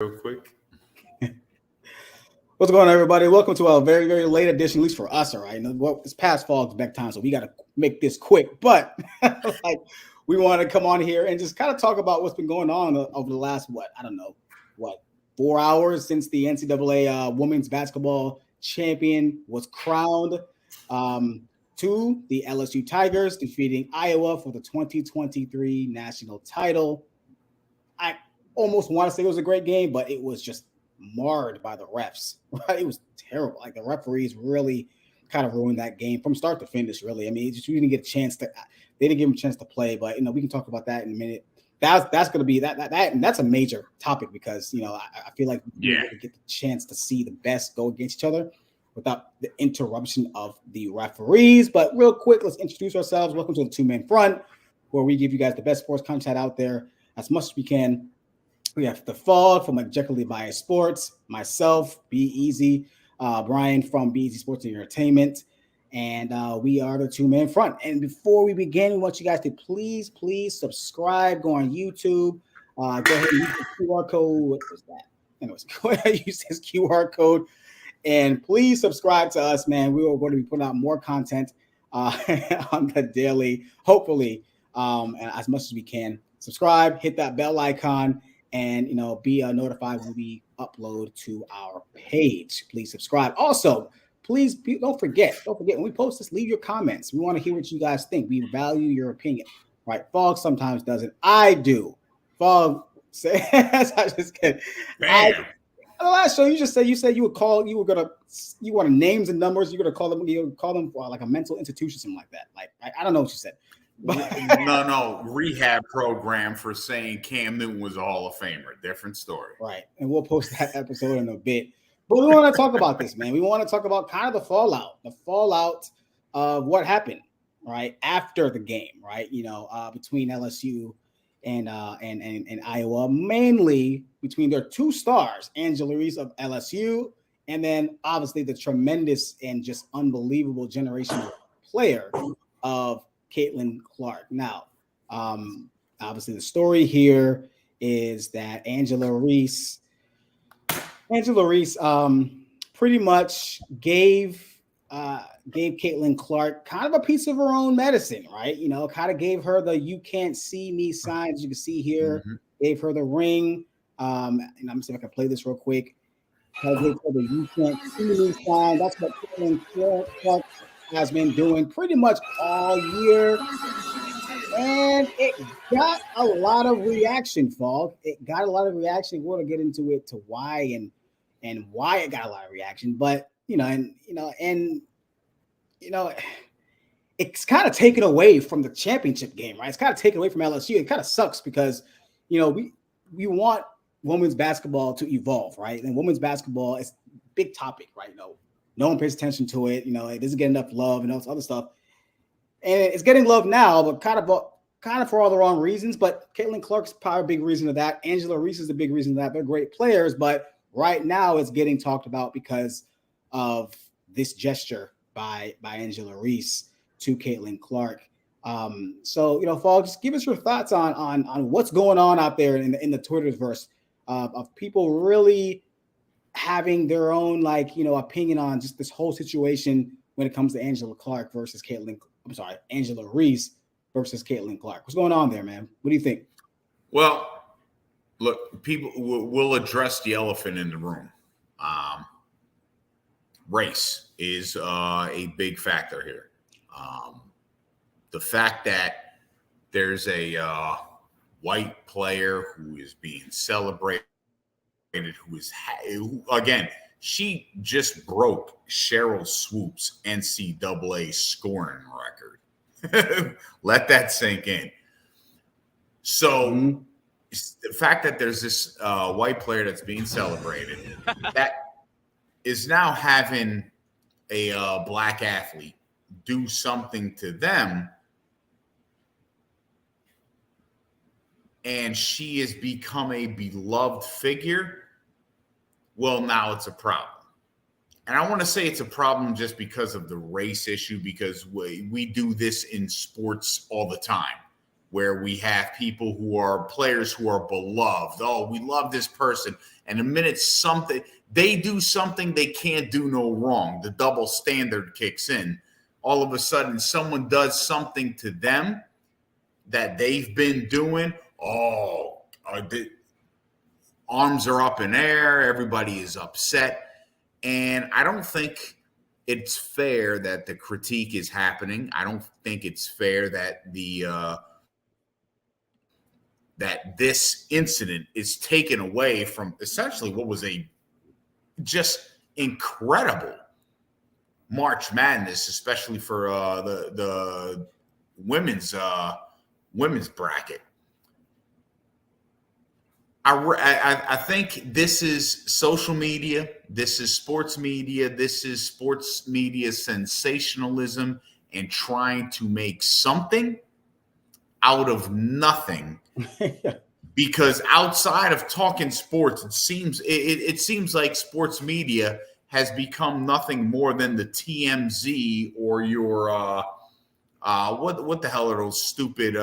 real quick. What's going on, everybody? Welcome to a very, very late edition, at least for us, all right? Well, it's past fall's back time, so we got to make this quick. But like, we want to come on here and just kind of talk about what's been going on over the last, 4 hours since the NCAA women's basketball champion was crowned to the LSU Tigers, defeating Iowa for the 2023 national title. I almost want to say it was a great game, but it was just marred by the refs. Right? It was terrible. Like the referees really kind of ruined that game from start to finish. Really, I mean, we didn't get a chance to. They didn't give them a chance to play, but we can talk about that in a minute. That's going to be that and that's a major topic because I feel like we get the chance to see the best go against each other without the interruption of the referees. But real quick, let's introduce ourselves. Welcome to the Two Men Front, where we give you guys the best sports content out there as much as we can. We have the Fall from Objectively Biased Sports, myself, Be Easy, Brian from Be Easy Sports and Entertainment, and we are the Two Men Front. And before we begin, we want you guys to please subscribe. Go on YouTube. Go ahead and use the QR code. What was that? Anyways, go ahead and use this QR code, and please subscribe to us, man. We are going to be putting out more content on the daily, hopefully, and as much as we can. Subscribe, hit that bell icon, and be notified when we upload to our page. Please subscribe. Also, please don't forget when we post this, leave your comments. We want to hear what you guys think. We value your opinion. Right? Fog sometimes doesn't. I do. Fog says I just kidding. The last show you said you wanted names and numbers. You're gonna call them like a mental institution, something like that. Like I don't know what you said. No, rehab program for saying Cam Newton was a Hall of Famer. Different story. Right. And we'll post that episode in a bit. But we want to talk about this, man. We want to talk about kind of the fallout of what happened, right, after the game, right? Between LSU and Iowa, mainly between their two stars, Angela Reese of LSU, and then obviously the tremendous and just unbelievable generational player of Catlin Clark. Now, obviously, the story here is that Angela Reese, pretty much gave Catlin Clark kind of a piece of her own medicine, right? Kind of gave her the "you can't see me" sign, as you can see here. Mm-hmm. Gave her the ring. And I'm gonna see if I can play this real quick. Gave her the "you can't see me" sign. That's what Catlin Clark has been doing pretty much all year, and it got a lot of reaction, Fog. It got a lot of reaction. We're gonna get into it to why and why it got a lot of reaction, but it's kind of taken away from the championship game, right? It's kind of taken away from LSU. It kind of sucks because we want women's basketball to evolve, right? And women's basketball is a big topic, right? No one pays attention to it. It doesn't get enough love and all this other stuff. And it's getting love now, but kind of for all the wrong reasons. But Catlin Clark's probably a big reason of that. Angela Reese is a big reason of that. They're great players, but right now it's getting talked about because of this gesture by Angela Reese to Catlin Clark. So, Fall, just give us your thoughts on what's going on out there in the Twitterverse of people really having their own opinion on just this whole situation when it comes to Angela Reese versus Catlin Clark. What's going on there, man? What do you think? Well, look, people will address the elephant in the room. Race is a big factor here. The fact that there's a white player who is being celebrated, who again, she just broke Cheryl Swoop's NCAA scoring record. Let that sink in. So the fact that there's this white player that's being celebrated that is now having a black athlete do something to them, and she has become a beloved figure, well, now it's a problem. And I want to say it's a problem just because of the race issue, because we do this in sports all the time. where we have people who are players who are beloved. Oh, we love this person. And the minute they do something they can't do no wrong, the double standard kicks in. All of a sudden, someone does something to them that they've been doing. The arms are up in air. Everybody is upset. And I don't think it's fair that the critique is happening. I don't think it's fair that that this incident is taken away from essentially what was a just incredible March Madness, especially for the women's bracket. I think this is social media. This is sports media. This is sports media sensationalism and trying to make something out of nothing. Because outside of talking sports, it seems like sports media has become nothing more than the TMZ or your what the hell are those stupid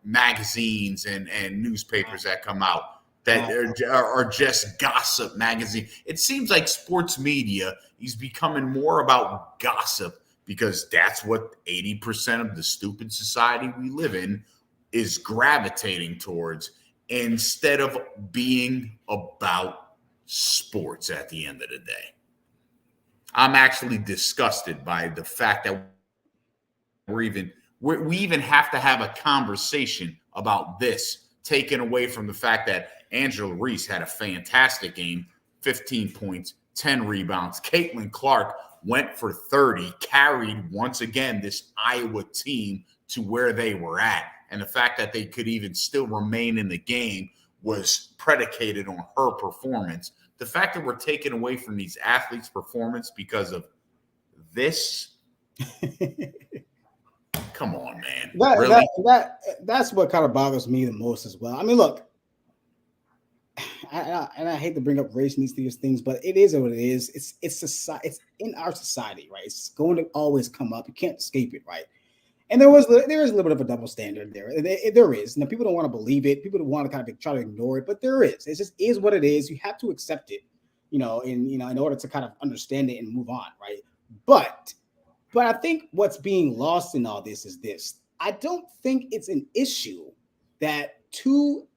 magazines and newspapers that come out that are just gossip magazine. It seems like sports media is becoming more about gossip because that's what 80% of the stupid society we live in is gravitating towards instead of being about sports at the end of the day. I'm actually disgusted by the fact that we even have to have a conversation about this, taken away from the fact that Angela Reese had a fantastic game, 15 points, 10 rebounds. Catlin Clark went for 30, carried once again this Iowa team to where they were at. And the fact that they could even still remain in the game was predicated on her performance. The fact that we're taken away from these athletes' performance because of this, come on, man. Really? That's what kind of bothers me the most as well. I mean, look, I hate to bring up race and these things, but it is what it is. It's society. It's in our society, right? It's going to always come up. You can't escape it, right? And there is a little bit of a double standard there. There is. Now, people don't want to believe it. People don't want to kind of try to ignore it, but there is. It just is what it is. You have to accept it, in order to kind of understand it and move on, right? But I think what's being lost in all this is this. I don't think it's an issue that two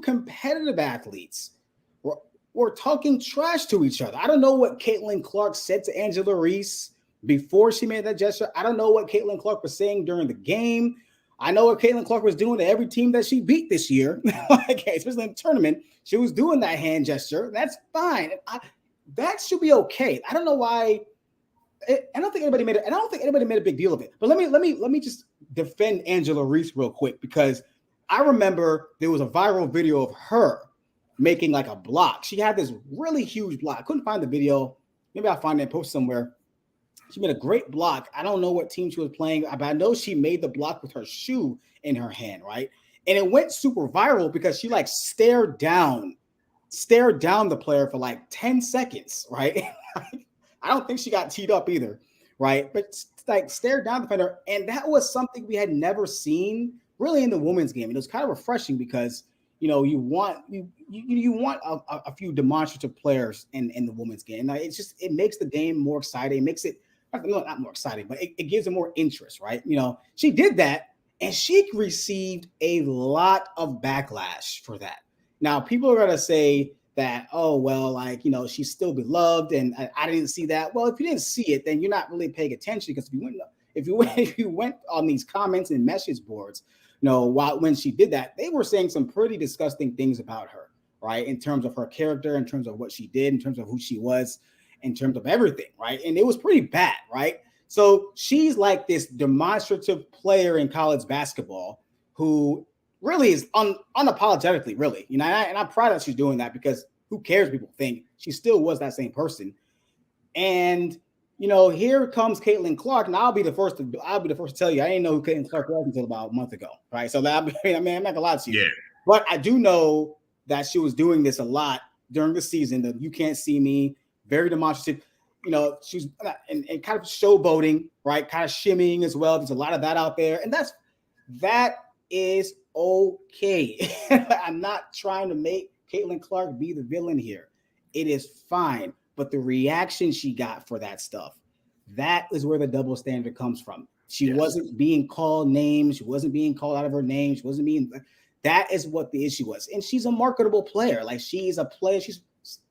competitive athletes, were talking trash to each other. I don't know what Catlin Clark said to Angela Reese before she made that gesture. I don't know what Catlin Clark was saying during the game. I know what Catlin Clark was doing to every team that she beat this year, especially in the tournament. She was doing that hand gesture. That's fine. That should be okay. I don't know why. I don't think anybody made a big deal of it. But let me just defend Angela Reese real quick, because I remember there was a viral video of her making like a block. She had this really huge block. I couldn't find the video. Maybe I'll find it and post somewhere. She made a great block. I don't know what team she was playing, but I know she made the block with her shoe in her hand, right? And it went super viral because she like stared down the player for like 10 seconds, right? I don't think she got teed up either, right? But like stared down the defender, and that was something we had never seen really in the women's game. It was kind of refreshing because you want a few demonstrative players in the women's game. Now, it makes the game more exciting. It makes it not more exciting, but it gives it more interest, right? She did that, and she received a lot of backlash for that. Now, people are gonna say that, oh, well, like, she's still beloved, and I didn't see that. Well, if you didn't see it, then you're not really paying attention, because if you went on these comments and message boards, when she did that, they were saying some pretty disgusting things about her, right? In terms of her character, in terms of what she did, in terms of who she was, in terms of everything, right? And it was pretty bad, right? So she's like this demonstrative player in college basketball who really is unapologetically, really, and I'm proud that she's doing that, because who cares? People think she still was that same person. And here comes Catlin Clark, and I'll be the first to tell you I didn't know who Catlin Clark was until about a month ago, right? So I'm not gonna lie to you, but I do know that she was doing this a lot during the season. That you can't see me, very demonstrative. She's and kind of showboating, right? Kind of shimmying as well. There's a lot of that out there, and that's That is okay. I'm not trying to make Catlin Clark be the villain here. It is fine. But the reaction she got for that stuff, that is where the double standard comes from. She wasn't being called names. She wasn't being called out of her name. She wasn't being. That is what the issue was. And she's a marketable player. Like, she's a player. She's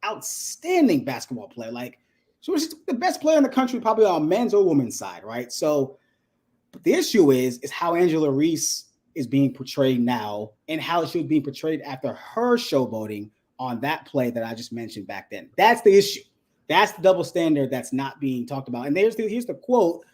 outstanding basketball player. Like, she's the best player in the country, probably on men's or women's side, right? So, but the issue is how Angela Reese is being portrayed now and how she was being portrayed after her showboating on that play that I just mentioned back then. That's the issue. That's the double standard that's not being talked about. And here's the quote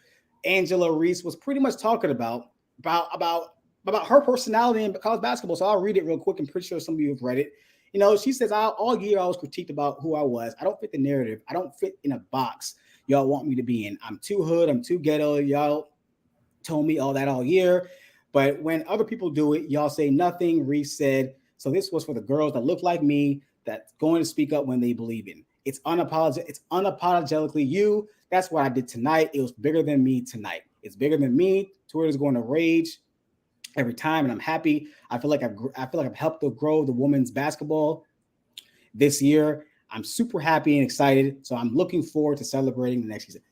Angela Reese was pretty much talking about her personality in college basketball. So I'll read it real quick. I'm pretty sure some of you have read it. You know, she says, all year I was critiqued about who I was. I don't fit the narrative. I don't fit in a box y'all want me to be in. I'm too hood. I'm too ghetto. Y'all told me all that all year. But when other people do it, y'all say nothing. Reese said, so this was for the girls that look like me, that's going to speak up when they believe in. It's unapologetically you. That's what I did tonight. It was bigger than me tonight. It's bigger than me. Twitter's going to rage every time, and I'm happy. I feel like I've helped to grow the women's basketball this year. I'm super happy and excited. So I'm looking forward to celebrating the next season.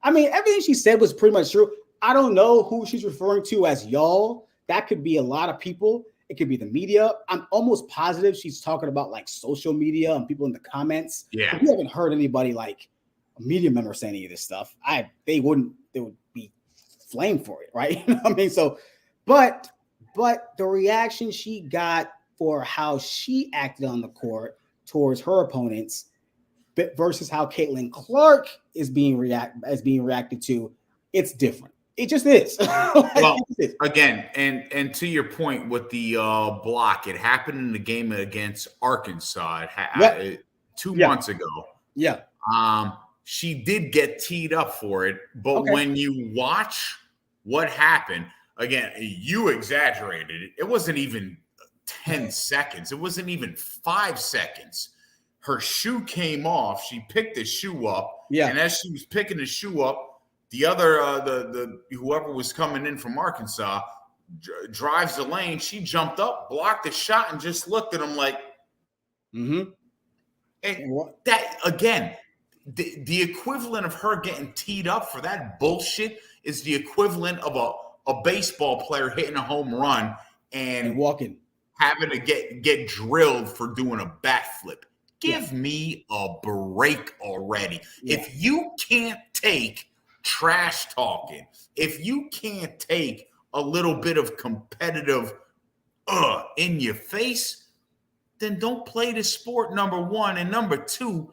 I mean, everything she said was pretty much true. I don't know who she's referring to as y'all. That could be a lot of people. It could be the media. I'm almost positive she's talking about like social media and people in the comments. Yeah. We haven't heard anybody like a media member say any of this stuff. They would be flamed for it, right? I mean, so, but the reaction she got for how she acted on the court towards her opponents versus how Catlin Clark is being reacted to, it's different. It just is. Well, again, and to your point with the block, it happened in the game against Arkansas 2 months ago. Yeah. She did get teed up for it, but when you watch what happened, again, you exaggerated it. It wasn't even 10 seconds. It wasn't even 5 seconds. Her shoe came off. She picked the shoe up. Yeah. And as she was picking the shoe up, the other, the whoever was coming in from Arkansas drives the lane. She jumped up, blocked the shot, and just looked at him like, And that again, the equivalent of her getting teed up for that bullshit is the equivalent of a baseball player hitting a home run and walking, having to get drilled for doing a bat flip. Give me a break already. Yeah. If you can't take trash talking, if you can't take a little bit of competitive in your face, then don't play the sport, number one. And number two,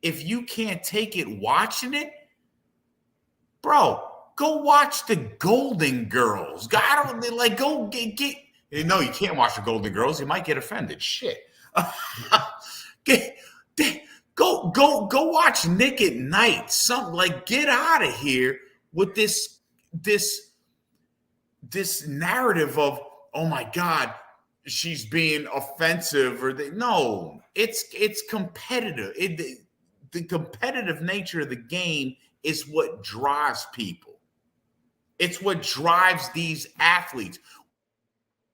if you can't take it watching it, bro, go watch the Golden Girls. Go get no, you can't watch the Golden Girls. You might get offended. Shit. Go watch Nick at Night. Something like, get out of here with this narrative of, oh my God, she's being offensive no, it's competitive. The competitive nature of the game is what drives people. It's what drives these athletes.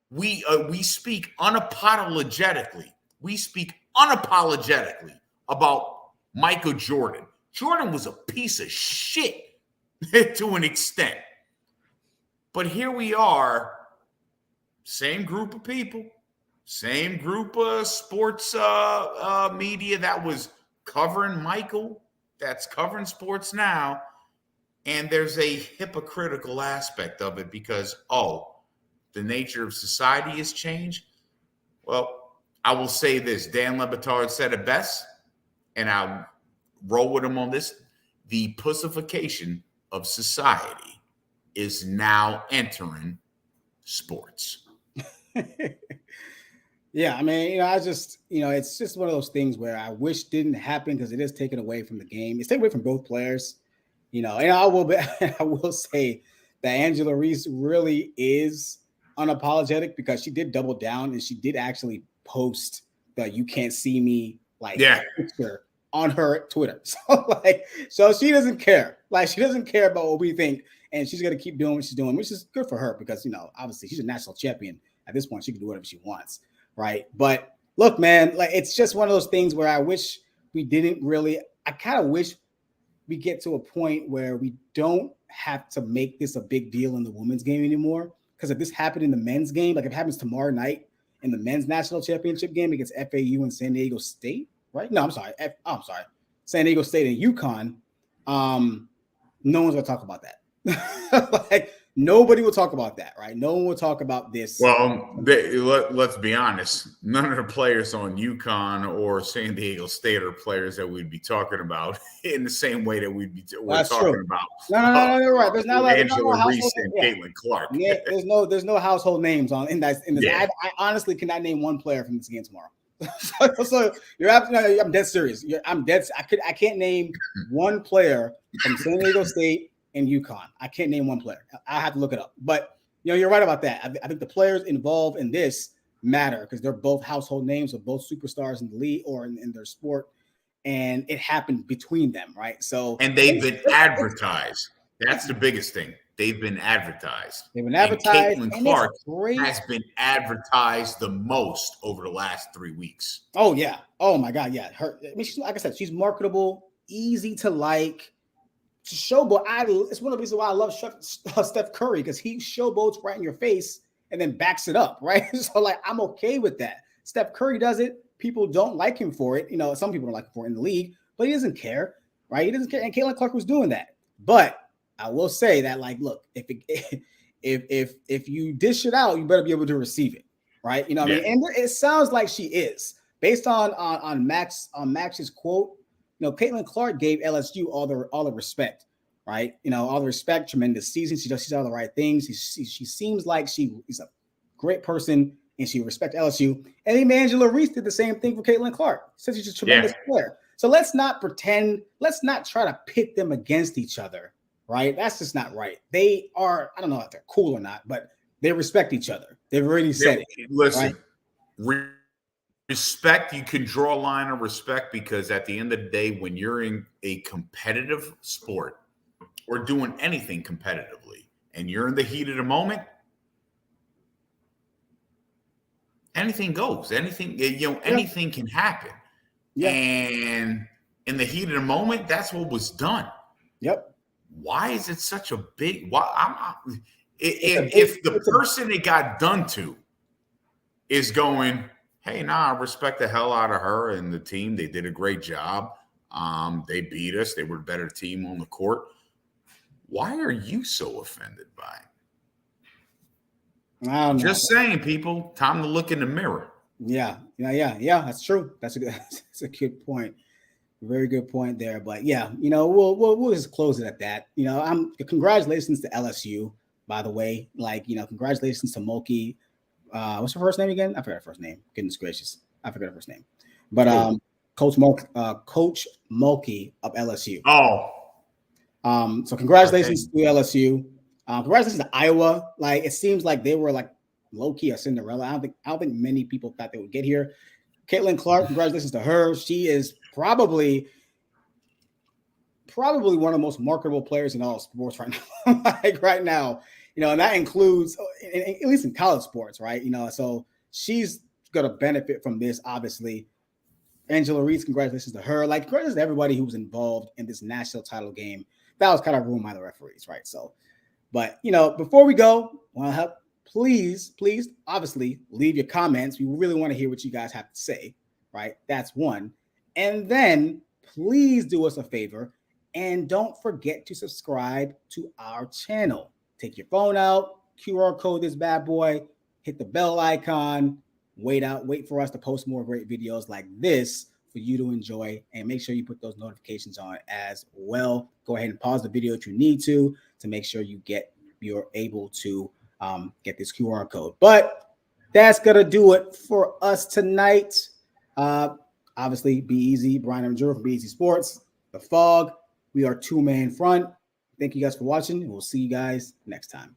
We speak unapologetically. We speak unapologetically about Michael Jordan. Jordan was a piece of shit to an extent. But here we are, same group of people, same group of sports media that was covering Michael, that's covering sports now. And there's a hypocritical aspect of it because, the nature of society has changed. Well, I will say this. Dan Le Batard said it best, and I'll roll with him on this. The pussification of society is now entering sports. Yeah, I mean, it's just one of those things where I wish didn't happen because it is taken away from the game. It's taken away from both players, and I will say that Angela Reese really is unapologetic because she did double down and she did actually post the "you can't see me" picture on her Twitter. So she doesn't care. Like, she doesn't care about what we think, and she's gonna keep doing what she's doing, which is good for her because, obviously she's a national champion. At this point, she can do whatever she wants, right? But look, man, like, it's just one of those things where I wish we didn't really. I kind of wish we get to a point where we don't have to make this a big deal in the women's game anymore. Because if this happened in the men's game, like if it happens tomorrow night in the men's national championship game against FAU and San Diego State, right? No, I'm sorry. San Diego State and UConn. No one's gonna talk about that. Like, nobody will talk about that, right? No one will talk about this. Well, let's be honest. None of the players on UConn or San Diego State are players that we'd be talking about in the same way that we're talking about. No, you're right. There's not Angela Reese and Catlin Clark. Yeah, there's no household names in this. Yeah. I honestly cannot name one player from this game tomorrow. So you're absolutely. I'm dead serious. I can't name one player from San Diego State and UConn. I can't name one player. I have to look it up. But you're right about that. I think the players involved in this matter because they're both household names of both superstars in the league or in their sport, and it happened between them, right? So and they've been advertised. That's the biggest thing. They've been advertised. And Catlin Clark has been advertised the most over the last 3 weeks. Oh yeah. Oh my God. Yeah. Like I said, she's marketable, easy to like. Showboat. It's one of the reasons why I love Steph Curry because he showboats right in your face and then backs it up, right? So like, I'm okay with that. Steph Curry does it. People don't like him for it. Some people don't like him for it in the league, but he doesn't care, right? He doesn't care. And Catlin Clark was doing that. But I will say that, like, look, if you dish it out, you better be able to receive it, right? I mean, and it sounds like she is based on Max's quote. Catlin Clark gave LSU all the respect, right? All the respect, tremendous season. She does all the right things. She seems like she's a great person and she respects LSU. And even Angela Reese did the same thing for Catlin Clark. Said she's a tremendous player. So let's not pretend. Let's not try to pit them against each other, right? That's just not right. They are. I don't know if they're cool or not, but they respect each other. They've already said it. Listen. Right? Respect, you can draw a line of respect because at the end of the day, when you're in a competitive sport or doing anything competitively and you're in the heat of the moment, anything goes. Anything can happen. Yeah. And in the heat of the moment, that's what was done. Yep. Why is it such a big? If the person it got done to is going, hey, I respect the hell out of her and the team. They did a great job. They beat us. They were the better team on the court. Why are you so offended by it? I don't know. Just saying, people, time to look in the mirror. Yeah. That's true. That's a good point. Very good point there. But yeah, we'll just close it at that. Congratulations to LSU, by the way. Like, congratulations to Mulkey. What's her first name again? I forgot her first name. Goodness gracious. I forgot her first name. But Coach Mulkey of LSU. So congratulations to LSU. Congratulations to Iowa. Like, it seems like they were like low-key a Cinderella. I don't think many people thought they would get here. Catlin Clark, congratulations to her. She is probably one of the most marketable players in all sports right now. Like right now. And that includes, at least in college sports, right? So she's going to benefit from this, obviously. Angela Reese, congratulations to her. Like, congratulations to everybody who was involved in this national title game. That was kind of ruined by the referees, right? So, but, before we go, please, obviously, leave your comments. We really want to hear what you guys have to say, right? That's one. And then please do us a favor and don't forget to subscribe to our channel. Take your phone out, QR code this bad boy, hit the bell icon, wait for us to post more great videos like this for you to enjoy, and make sure you put those notifications on as well. Go ahead and pause the video if you need to make sure you're able to get this QR code. But that's gonna do it for us tonight. Obviously, Be Easy, Brian and Drew from Be Easy Sports, The Fog. We are two-man front. Thank you guys for watching, and we'll see you guys next time.